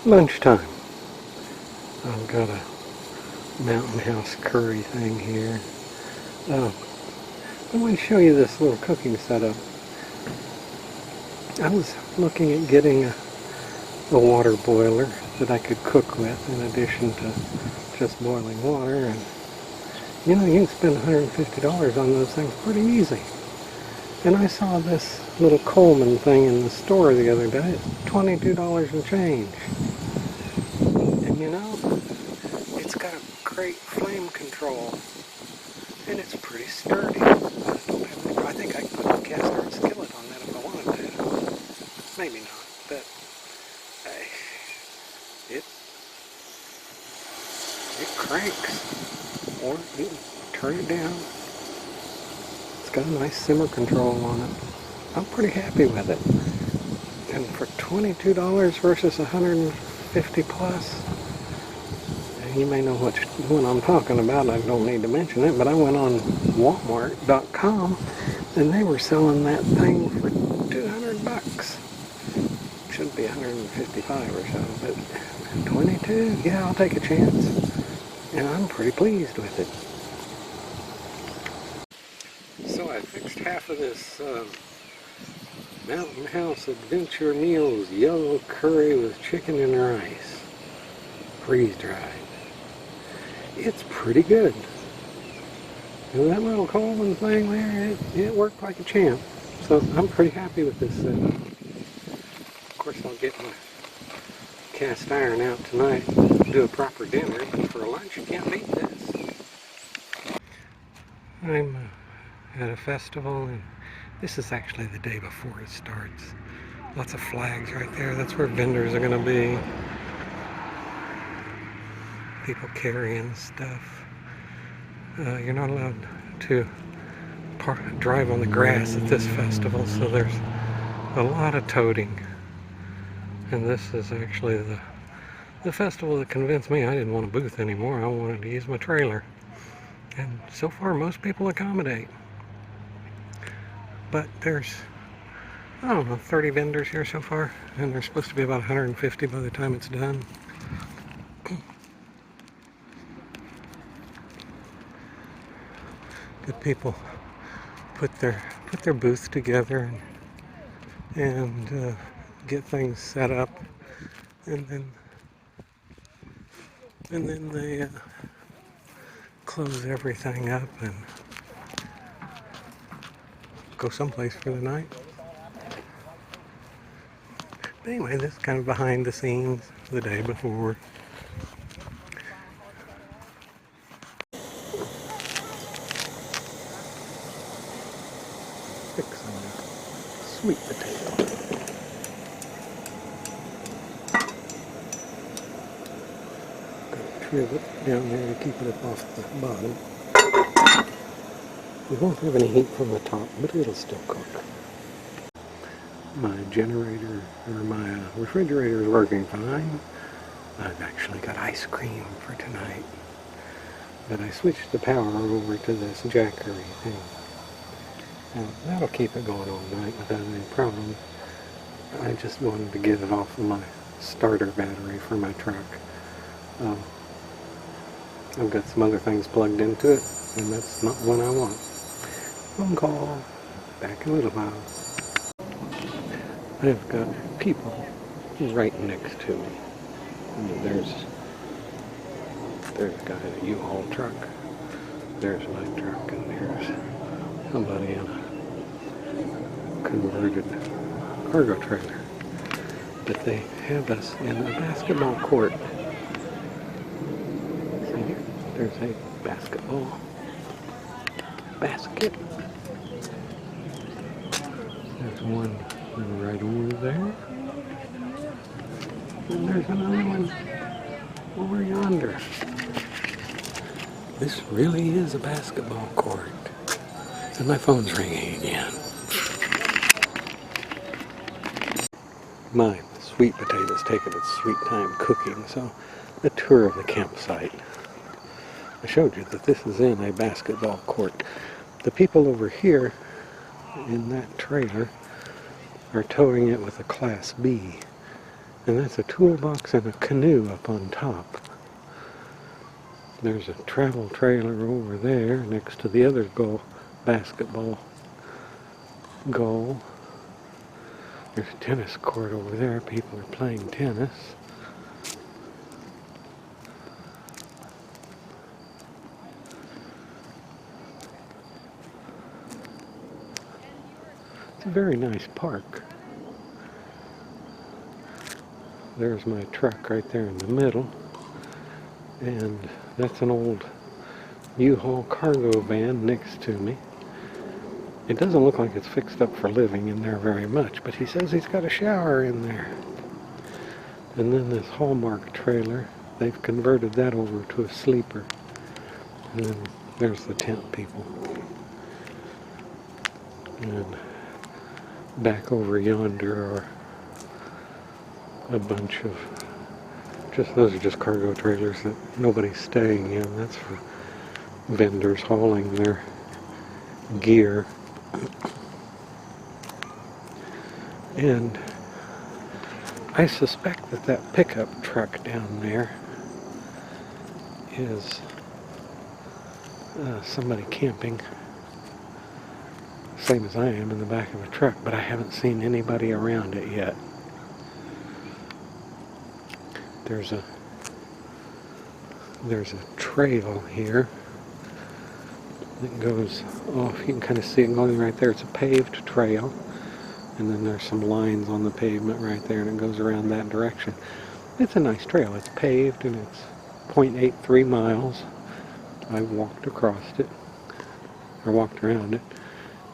Lunchtime. I've got a Mountain House curry thing here. I want to show you this little cooking setup. I was looking at getting a water boiler that I could cook with in addition to just boiling water, and you know, you can spend $150 on those things pretty easy. And I saw this little Coleman thing in the store the other day. It's $22 and change. And you know, it's got a great flame control, and it's pretty sturdy. I think I could put a cast iron skillet on that if I wanted to. Maybe not, but it cranks, or you can turn it down. It's got a nice simmer control on it. I'm pretty happy with it. And for $22 versus $150 plus, you may know which one I'm talking about. I don't need to mention it, but I went on Walmart.com and they were selling that thing for $200. Should be $155 or so, but 22, yeah, I'll take a chance. And I'm pretty pleased with it. So I fixed half of this Mountain House Adventure Meals yellow curry with chicken and rice, freeze-dried. It's pretty good. And that little Coleman thing there, it worked like a champ. So I'm pretty happy with this setup. Of course, I'll get my cast iron out tonight and do a proper dinner, but for lunch you can't beat this. I'm at a festival, and this is actually the day before it starts. Lots of flags right there. That's where vendors are going to be. People carrying stuff. You're not allowed to drive on the grass at this festival, so there's a lot of toting. And this is actually the festival that convinced me I didn't want a booth anymore. I wanted to use my trailer. And so far most people accommodate. But there's, I don't know, 30 vendors here so far, and there's supposed to be about 150 by the time it's done. Good people put their booth together and get things set up, and then they close everything up and go someplace for the night. But anyway, this is kind of behind the scenes the day before. Fixing sweet potato. Got it down there to keep it up off the bottom. We won't have any heat from the top, but it'll still cook. My generator, or my refrigerator is working fine. I've actually got ice cream for tonight. But I switched the power over to this Jackery thing. And that'll keep it going all night without any problem. I just wanted to get it off of my starter battery for my truck. I've got some other things plugged into it, and that's not one I want. Phone call. Back in a little while. I've got people right next to me. There's a guy in a U-Haul truck. There's my truck, and there's somebody in a converted cargo trailer. But they have us in a basketball court. See here? There's a basketball basket. There's one right over there. And there's another one over yonder. This really is a basketball court. And my phone's ringing again. My sweet potato's taking its sweet time cooking, so a tour of the campsite. I showed you that this is in a basketball court. The people over here in that trailer are towing it with a Class B. And that's a toolbox and a canoe up on top. There's a travel trailer over there next to the other basketball goal. There's a tennis court over there. People are playing tennis. It's a very nice park. There's my truck right there in the middle. And that's an old U-Haul cargo van next to me. It doesn't look like it's fixed up for living in there very much, but he says he's got a shower in there. And then this Hallmark trailer, they've converted that over to a sleeper. And then there's the tent people. And back over yonder are a bunch of those are just cargo trailers that nobody's staying in. That's for vendors hauling their gear. And I suspect that pickup truck down there is somebody camping, same as I am, in the back of a truck, but I haven't seen anybody around it yet. There's a trail here that goes off. You can kind of see it going right there. It's a paved trail, and then there's some lines on the pavement right there, and it goes around that direction. It's a nice trail. It's paved, and it's 0.83 miles. I walked across it, or walked around it,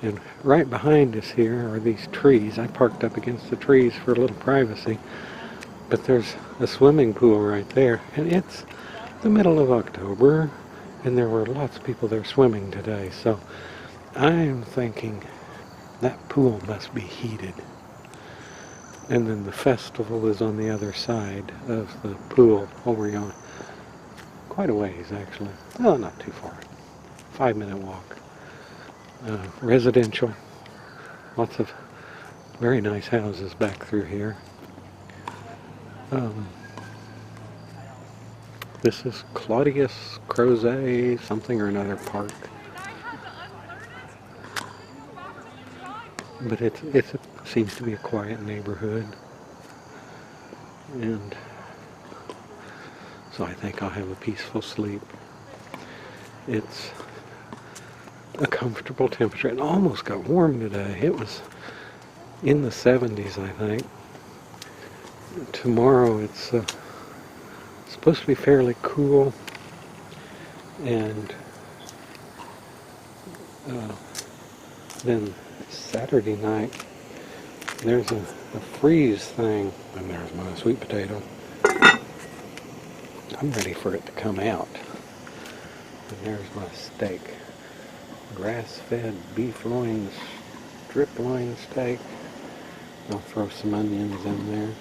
and right behind us here are these trees. I parked up against the trees for a little privacy. But there's a swimming pool right there, and it's the middle of October, and there were lots of people there swimming today, so I'm thinking that pool must be heated. And then the festival is on the other side of the pool, over on quite a ways actually. Well, not too far. 5-minute walk. Residential. Lots of very nice houses back through here. This is Claudius Crozet something or another park. But it seems to be a quiet neighborhood. And so I think I'll have a peaceful sleep. It's a comfortable temperature. It almost got warm today. It was in the 70s, I think. Tomorrow it's supposed to be fairly cool, and then Saturday night there's a freeze thing, and there's my sweet potato. I'm ready for it to come out. And there's my steak, grass-fed beef loin, strip loin steak. I'll throw some onions in there.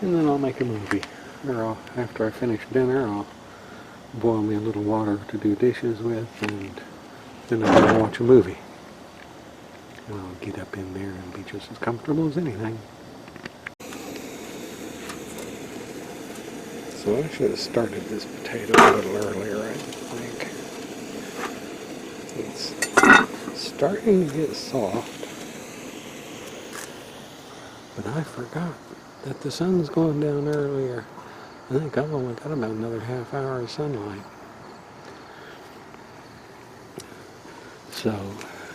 And then I'll make a movie. Or after I finish dinner, I'll boil me a little water to do dishes with, and then I'll watch a movie. And I'll get up in there and be just as comfortable as anything. So I should have started this potato a little earlier, I think. It's starting to get soft. But I forgot that the sun's going down earlier. I think I've only got about another half hour of sunlight. So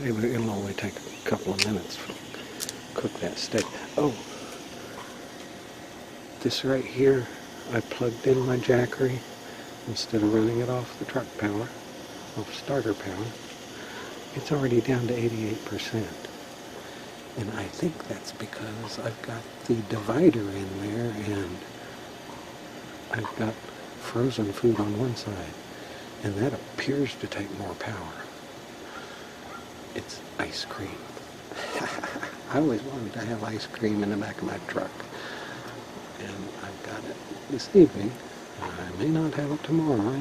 it'll only take a couple of minutes to cook that steak. Oh, this right here, I plugged in my Jackery instead of running it off the truck power, off starter power. It's already down to 88%. And I think that's because I've got the divider in there, and I've got frozen food on one side, and that appears to take more power. It's ice cream. I always wanted to have ice cream in the back of my truck, and I've got it this evening. I may not have it tomorrow.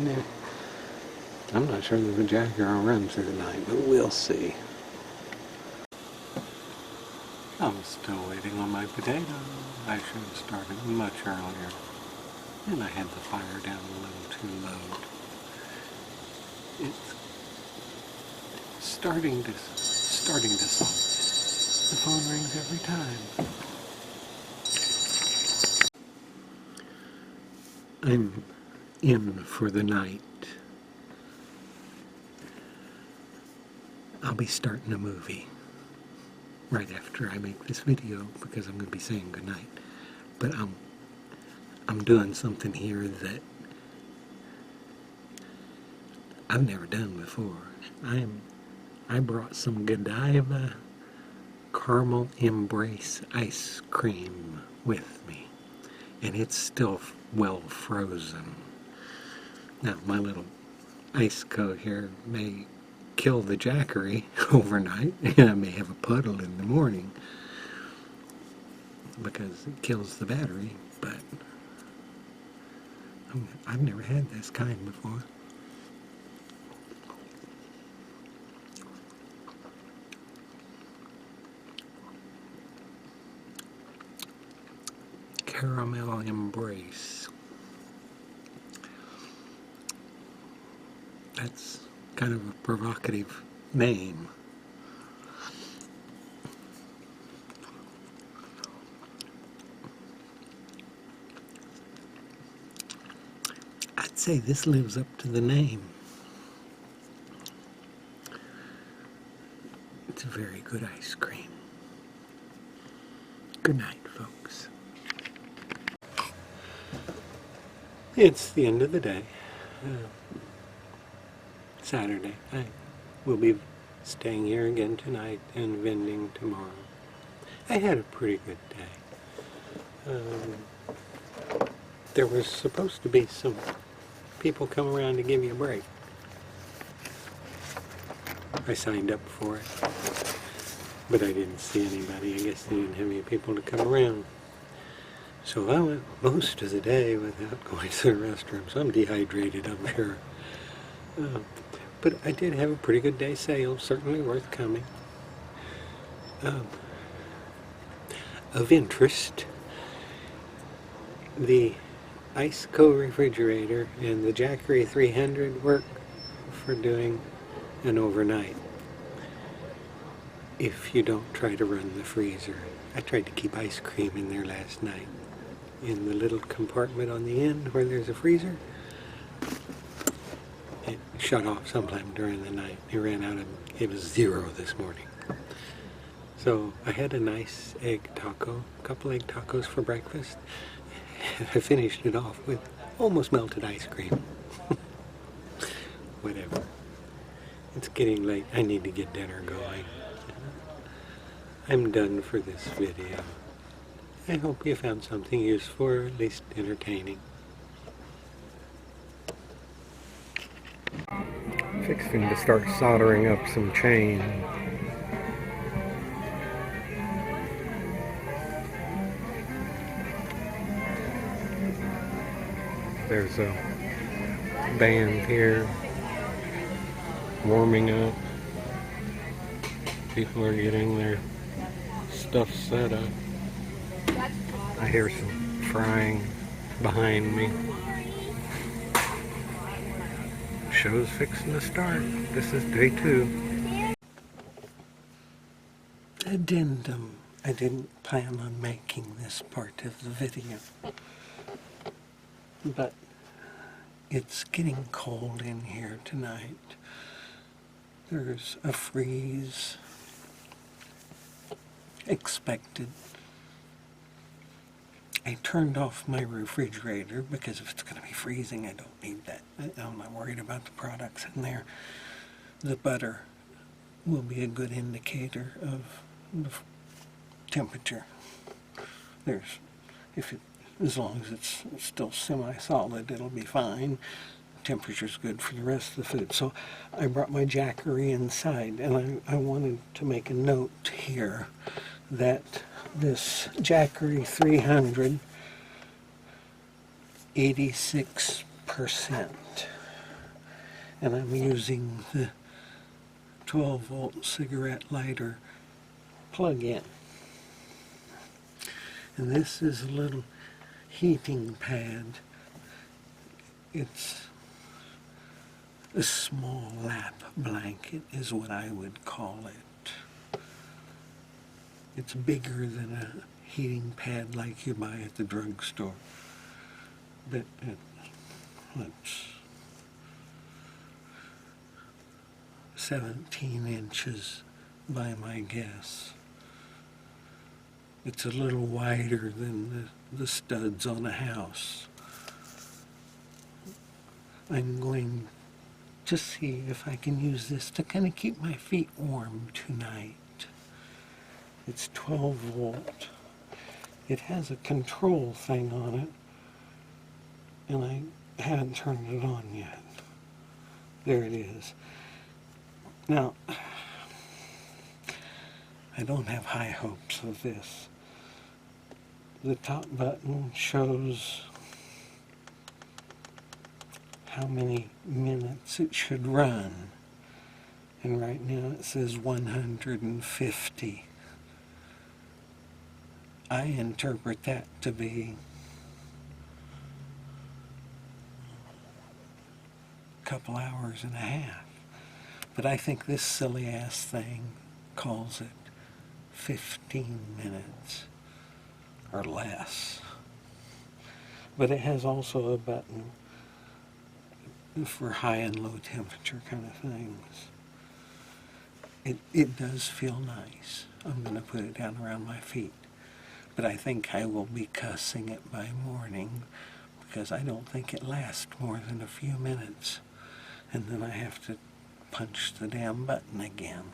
I'm not sure that the Jacker will run through the night, but we'll see. I'm still waiting on my potato. I should have started much earlier. And I had the fire down a little too low. It's starting to song. The phone rings every time. I'm in for the night. I'll be starting a movie right after I make this video because I'm going to be saying goodnight. But I'm doing something here that I've never done before. I brought some Godiva caramel embrace ice cream with me, and it's still well frozen. Now my little ice coat here may kill the jackery overnight, and I may have a puddle in the morning because it kills the battery, but I've never had this kind before. Caramel embrace. That's kind of a provocative name. I'd say this lives up to the name. It's a very good ice cream. Good night, folks. It's the end of the day. Saturday. I will be staying here again tonight and vending tomorrow. I had a pretty good day. There was supposed to be some people come around to give you a break. I signed up for it, but I didn't see anybody. I guess they didn't have any people to come around. So I went most of the day without going to the restroom, so I'm dehydrated, I'm sure. But I did have a pretty good day sale, certainly worth coming. Of interest, the Iceco refrigerator and the Jackery 300 work for doing an overnight. If you don't try to run the freezer. I tried to keep ice cream in there last night. In the little compartment on the end where there's a freezer. It shut off sometime during the night. It was 0 this morning. So I had a nice egg taco, a couple egg tacos for breakfast. And I finished it off with almost melted ice cream. Whatever. It's getting late. I need to get dinner going. I'm done for this video. I hope you found something useful or at least entertaining. Fixing to start soldering up some chain. There's a band here warming up. People are getting their stuff set up. I hear some frying behind me. Show's fixing to start. This is day 2. Addendum. I didn't plan on making this part of the video, but it's getting cold in here tonight. There's a freeze expected. I turned off my refrigerator because if it's going to be freezing, I don't need that. I'm not worried about the products in there. The butter will be a good indicator of the temperature. As long as it's still semi-solid, it'll be fine. Temperature's good for the rest of the food. So I brought my Jackery inside, and I wanted to make a note here that this Jackery 300, 86%, and I'm using the 12-volt cigarette lighter plug-in. And this is a little heating pad. It's a small lap blanket is what I would call it. It's bigger than a heating pad like you buy at the drugstore. But it's 17 inches by my guess. It's a little wider than the studs on a house. I'm going to see if I can use this to kind of keep my feet warm tonight. It's 12 volt. It has a control thing on it, and I haven't turned it on yet. There it is. Now, I don't have high hopes of this. The top button shows how many minutes it should run. And right now it says 150. I interpret that to be a couple hours and a half. But I think this silly ass thing calls it 15 minutes or less. But it has also a button for high and low temperature kind of things. It does feel nice. I'm going to put it down around my feet. But I think I will be cussing it by morning because I don't think it lasts more than a few minutes. And then I have to punch the damn button again.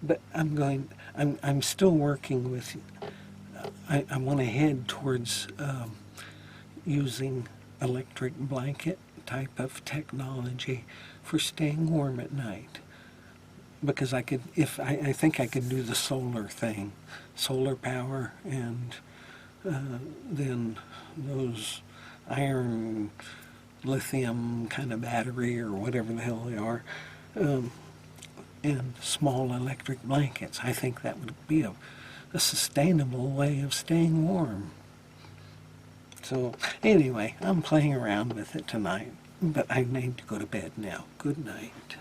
But I'm still working with, I want to head towards using electric blanket type of technology for staying warm at night. Because I think I could do the solar thing, solar power, and then those iron lithium kind of battery or whatever the hell they are, and small electric blankets. I think that would be a sustainable way of staying warm. So anyway, I'm playing around with it tonight, but I need to go to bed now. Good night.